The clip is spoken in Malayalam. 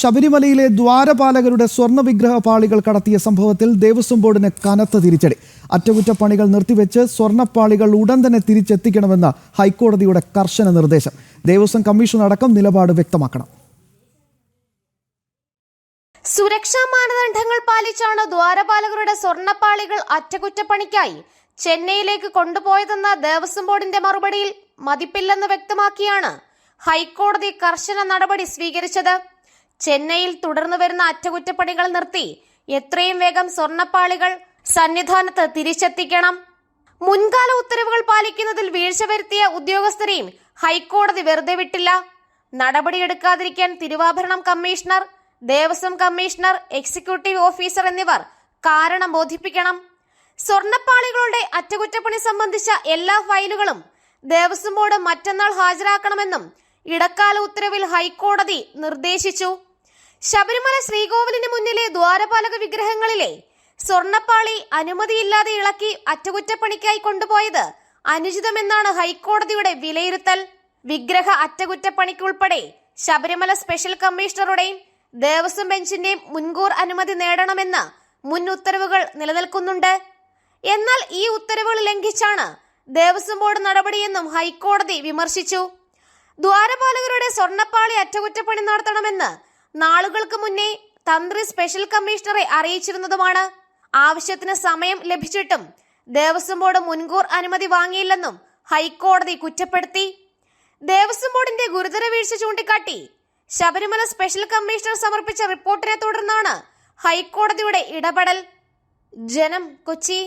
ശബരിമലയിലെ ദ്വാരപാലകരുടെ സ്വർണ്ണ വിഗ്രഹ പാളികൾ കടത്തിയ സംഭവത്തിൽ ദേവസ്വം ബോർഡിന് കനത്ത തിരിച്ചടി. അറ്റകുറ്റപ്പണികൾ നിർത്തിവെച്ച് സ്വർണ്ണപ്പാളികൾ ഉടൻ തന്നെ തിരിച്ചെത്തിക്കണമെന്ന് ഹൈക്കോടതിയുടെ കർശന നിർദ്ദേശം. ദേവസ്വം കമ്മീഷൻ അടക്കം നിലപാട് വ്യക്തമാക്കണം. സുരക്ഷാ മാനദണ്ഡങ്ങൾ പാലിച്ചാണ് ദ്വാരപാലകരുടെ സ്വർണ്ണപ്പാളികൾ അറ്റകുറ്റപ്പണിക്കായി ചെന്നൈയിലേക്ക് കൊണ്ടുപോയതെന്ന ദേവസ്വം ബോർഡിന്റെ മറുപടിയിൽ മതിപ്പില്ലെന്ന് വ്യക്തമാക്കിയാണ് ഹൈക്കോടതി കർശന നടപടി സ്വീകരിച്ചത്. ചെന്നൈയിൽ തുടർന്നു വരുന്ന അറ്റകുറ്റപ്പണികൾ നിർത്തി എത്രയും വേഗം സ്വർണ്ണപ്പാളികൾ സന്നിധാനത്ത് തിരിച്ചെത്തിക്കണം. മുൻകാല ഉത്തരവുകൾ പാലിക്കുന്നതിൽ വീഴ്ച വരുത്തിയ ഉദ്യോഗസ്ഥരെയും ഹൈക്കോടതി വെറുതെ വിട്ടില്ല. നടപടിയെടുക്കാതിരിക്കാൻ തിരുവാഭരണം commissioner, Devaswom commissioner, executive officer എന്നിവർ കാരണം ബോധിപ്പിക്കണം. സ്വർണ്ണപ്പാളികളുടെ അറ്റകുറ്റപ്പണി സംബന്ധിച്ച എല്ലാ ഫയലുകളും ദേവസ്വം ബോർഡ് മറ്റന്നാൾ ഹാജരാക്കണമെന്നും ഇടക്കാല ഉത്തരവിൽ ഹൈക്കോടതി നിർദ്ദേശിച്ചു. ശബരിമല ശ്രീകോവിലിന് മുന്നിലെ ദ്വാരപാലക വിഗ്രഹങ്ങളിലെ സ്വർണ്ണപ്പാളി അനുമതിയില്ലാതെ ഇളക്കി അറ്റകുറ്റപ്പണിക്കായി കൊണ്ടുപോയത് അനുചിതമെന്നാണ് ഹൈക്കോടതിയുടെ വിലയിരുത്തൽ. വിഗ്രഹ അറ്റകുറ്റപ്പണിക്കുൾപ്പെടെ ശബരിമല സ്പെഷ്യൽ കമ്മീഷണറുടെയും ദേവസ്വം ബെഞ്ചിന്റെയും മുൻകൂർ അനുമതി നേടണമെന്ന് മുൻ ഉത്തരവുകൾ നിലനിൽക്കുന്നുണ്ട്. എന്നാൽ ഈ ഉത്തരവുകൾ ലംഘിച്ചാണ് ദേവസ്വം ബോർഡ് നടപടിയെന്നും ഹൈക്കോടതി വിമർശിച്ചു. ദ്വാരപാലകരുടെ സ്വർണ്ണപ്പാളി അറ്റകുറ്റപ്പണി നടത്തണമെന്ന് നാളുകൾക്ക് മുന്നേ തന്ത്രി സ്പെഷ്യൽ കമ്മീഷണറെ അറിയിച്ചിരുന്നതുമാണ്. ആവശ്യത്തിന് സമയം ലഭിച്ചിട്ടും ദേവസ്വം ബോർഡ് മുൻകൂർ അനുമതി വാങ്ങിയില്ലെന്നും ഹൈക്കോടതി കുറ്റപ്പെടുത്തി. ദേവസ്വം ബോർഡിന്റെ ഗുരുതര വീഴ്ച ചൂണ്ടിക്കാട്ടി ശബരിമല സ്പെഷ്യൽ കമ്മീഷണർ സമർപ്പിച്ച റിപ്പോർട്ടിനെ തുടർന്നാണ് ഹൈക്കോടതിയുടെ ഇടപെടൽ. ജനം, കൊച്ചി.